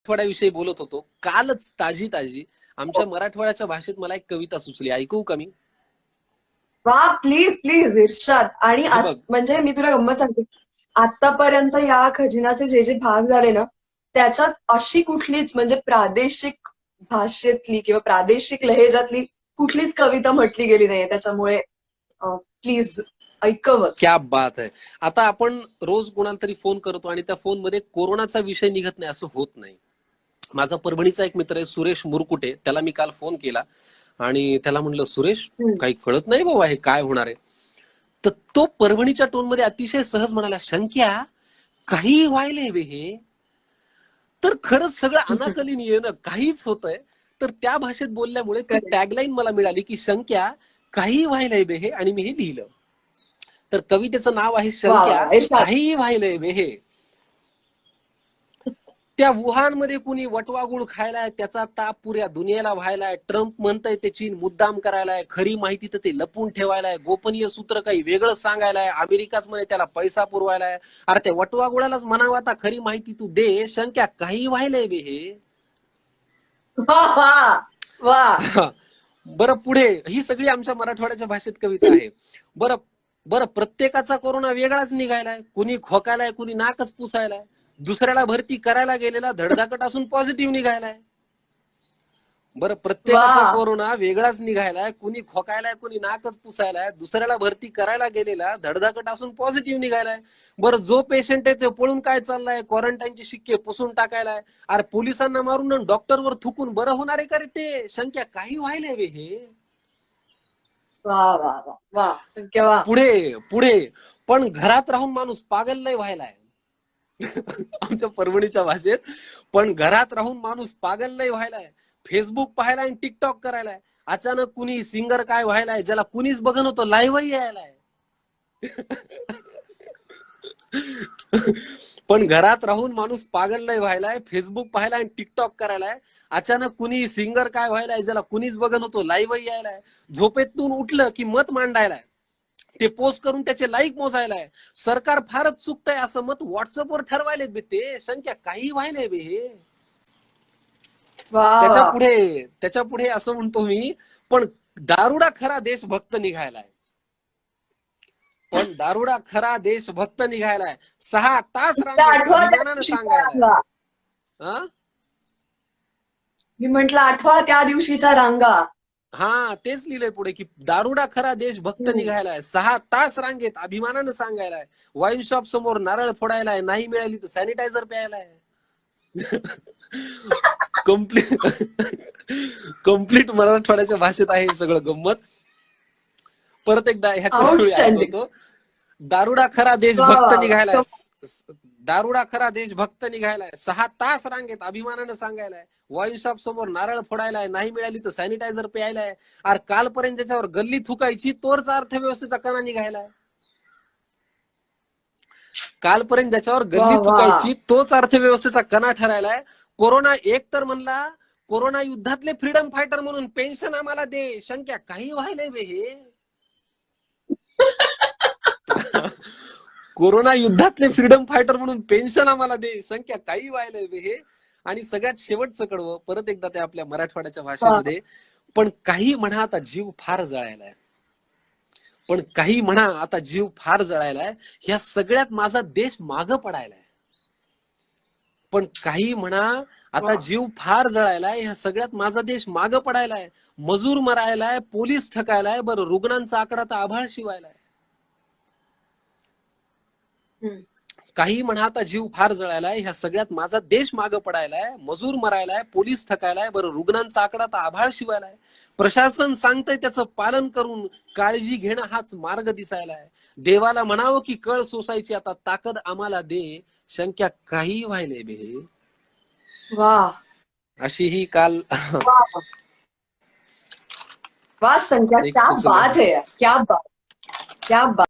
मराठवाड्याविषयी बोलत होतो. कालच ताजी आमच्या मराठवाड्याच्या भाषेत मला एक कविता सुचली, ऐकू का मी? वा, प्लीज प्लीज इर्षाद. आणि हे बघ. म्हणजे मी तुला गंमत सांगते, आतापर्यंत या खजिनाचे जे जे भाग झाले ना, त्याच्यात अशी कुठलीच म्हणजे प्रादेशिक भाषेतली किंवा प्रादेशिक लहेजातली कुठलीच कविता म्हटली गेली नाहीये. त्याच्यामुळे प्लीज ऐकवच. क्या बात आहे. आता आपण रोज कोणाला तरी फोन करतो आणि त्या फोनमध्ये कोरोनाचा विषय निघत नाही, असं होत नाही. माझा परभणीचा एक मित्र आहे सुरेश मुरकुटे, त्याला मी काल फोन केला आणि त्याला म्हणलं, सुरेश हम्म. काही कळत नाही बाबा हे काय होणार आहे. तर तो परभणीच्या टोनमध्ये अतिशय सहज म्हणाला, शंक्या काही व्हायलंय बे हे. तर खरंच सगळं अनाकलीन येणं काहीच होतंय. तर त्या भाषेत बोलल्यामुळे ती Correct. टॅगलाईन मला मिळाली की शंक्या काही व्हायलंय बे हे, आणि मी हे लिहिलं. तर कवितेचं नाव आहे वा वा शंक्या वा, इर्षाद. काही व्हायलंय बे हे. त्या वुहानमध्ये कुणी वटवागुळ खायलाय, त्याचा ताप पुऱ्या दुनियेला व्हायलाय. ट्रम्प म्हणतंय ते चीन मुद्दाम करायलाय, खरी माहिती तर ते लपून ठेवायलाय. गोपनीय सूत्र काही वेगळं सांगायलाय, अमेरिकाच म्हणे त्याला पैसा पुरवायलाय. अरे त्या वटवागुळालाच म्हणावं आता खरी माहिती तू दे, शंक्या काही व्हायलंय बे हे. वा वा वा. बरं पुढे, ही सगळी आमच्या मराठवाड्याच्या भाषेत कविता आहे. बरं बरं, प्रत्येकाचा कोरोना वेगळाच निघायलाय. कुणी खोकायलाय, कुणी नाकच पुसायलाय. दुसऱ्याला भरती करायला गेलेला धडधाकट असून पॉझिटिव्ह निघायलाय. बरं, प्रत्येकाचा वा. कोरोना वेगळाच निघायलाय. कुणी खोकायलाय, कुणी नाकच पुसायलाय. दुसऱ्याला भरती करायला गेलेला धडधाकट असून पॉझिटिव्ह निघायलाय. बरं, जो पेशंट आहे ते पळून काय चाललाय, क्वारंटाईनचे शिक्के पुसून टाकायलाय. अरे पोलिसांना मारून डॉक्टरवर थुकून बरं होणार आहे का रे ते, शंक्या काही व्हायलंय बे हे. वा वा वा वा, संख्या वा. पुढे पुढे, पण घरात राहून माणूस पागल लय व्हायलाय. आमच्या परभणीच्या भाषेत, पण घरात राहून माणूस पागल लय व्हायलाय. फेसबुक पाहायला आणि टिकटॉक करायलाय. अचानक कुणी सिंगर काय व्हायलाय, ज्याला कुणीच बघन होतं लाईव्हही यायलाय. पण घरात राहून माणूस पागल लय व्हायलाय, फेसबुक पाहायला आणि टिकटॉक करायलाय. अचानक कुणी सिंगर काय व्हायलाय, ज्याला कुणीच बघन होतो लाईव्हही यायलाय. झोपेतून उठलं की मत मांडायलाय, ते पोस्ट करून त्याचे लाईक मोजायलाय. सरकार फारच चुकतंय असं मत व्हॉट्सअपवर ठरवायलेत बे ते, संख्या काही व्हायलंय बे हे. वा त्याच्या वा. पुढे त्याच्या पुढे असं म्हणतो मी, पण दारुडा खरा देशभक्त निघायलाय. पण दारुडा खरा देशभक्त निघायलाय. 6 तास रांगेत आठवा त्या अभिमानानं दिवशीचा सांगायलाय. रांगा. हा मी म्हंटल आठवा त्या दिवशीचा रांगा. हा, तेच लिहिलंय पुढे की दारुडा खरा देशभक्त हम्म. निघायलाय. 6 तास रांगेत अभिमानानं सांगायलाय. वाईन शॉप समोर नारळ फोडायलाय, नाही मिळाली तर सॅनिटायझर प्यायलाय. कम्प्लीट कम्प्लीट मराठवाड्याच्या भाषेत आहे हे सगळं गंमत. परत एकदा ह्याच्या वेळी आउटस्टँडिंग. आठवतो. दारुडा खरा वा देशभक्त वा वा. निघायलाय. दारुडा खरा देशभक्त निघायलाय. 6 तास रांगेत अभिमानानं सांगायलाय. वाईन शॉप समोर नारळ फोडायलाय, नाही मिळाली तर सॅनिटायझर प्यायलाय. अरे कालपर्यंत ज्याच्यावर गल्ली थुकायची तोच अर्थव्यवस्थेचा कणा निघायलाय. कालपर्यंत ज्याच्यावर वा गल्ली वा. थुकायची तोच अर्थव्यवस्थेचा कणा ठरायलाय. कोरोना एक तर म्हणला, कोरोना युद्धातले फ्रीडम फायटर म्हणून पेन्शन आम्हाला दे, शंक्या काही व्हायलंय बे हे. कोरोना युद्धातले फ्रीडम फायटर म्हणून पेन्शन आम्हाला दे, संख्या काही व्हायलंय बे हे. आणि सगळ्यात शेवटचं कडवं, परत एकदा त्या आपल्या मराठवाड्याच्या वा. भाषेमध्ये, पण काही म्हणा आता जीव फार जळायलाय. पण काही म्हणा आता जीव फार जळायलाय, ह्या सगळ्यात माझा देश मागं पडायलाय. पण काही म्हणा आता वा. जीव फार जळायलाय, ह्या सगळ्यात माझा देश मागं पडायलाय. मजूर मरायलाय, पोलीस थकायलाय, बरं रुग्णांचा आकडा तर आभाळ शिवायलाय. हम्म. काही म्हणा आता जीव फार जळायलाय, ह्या सगळ्यात माझा देश मागं पडायलाय. मजूर मरायलाय, पोलीस थकायलाय, बरं रुग्णांचा आकडा तर आभाळ शिवायलाय. प्रशासन सांगतंय त्याचं पालन करून काळजी घेणं हाच मार्ग दिसायलाय. देवाला म्हणावं की कळ सोसायची आता ताकद आम्हाला दे, शंक्या काही व्हायलंय बे हे. वा अशी ही काल वा वा. संख्या एक क्या सुचना. बात है यार, क्या बात, क्या बात.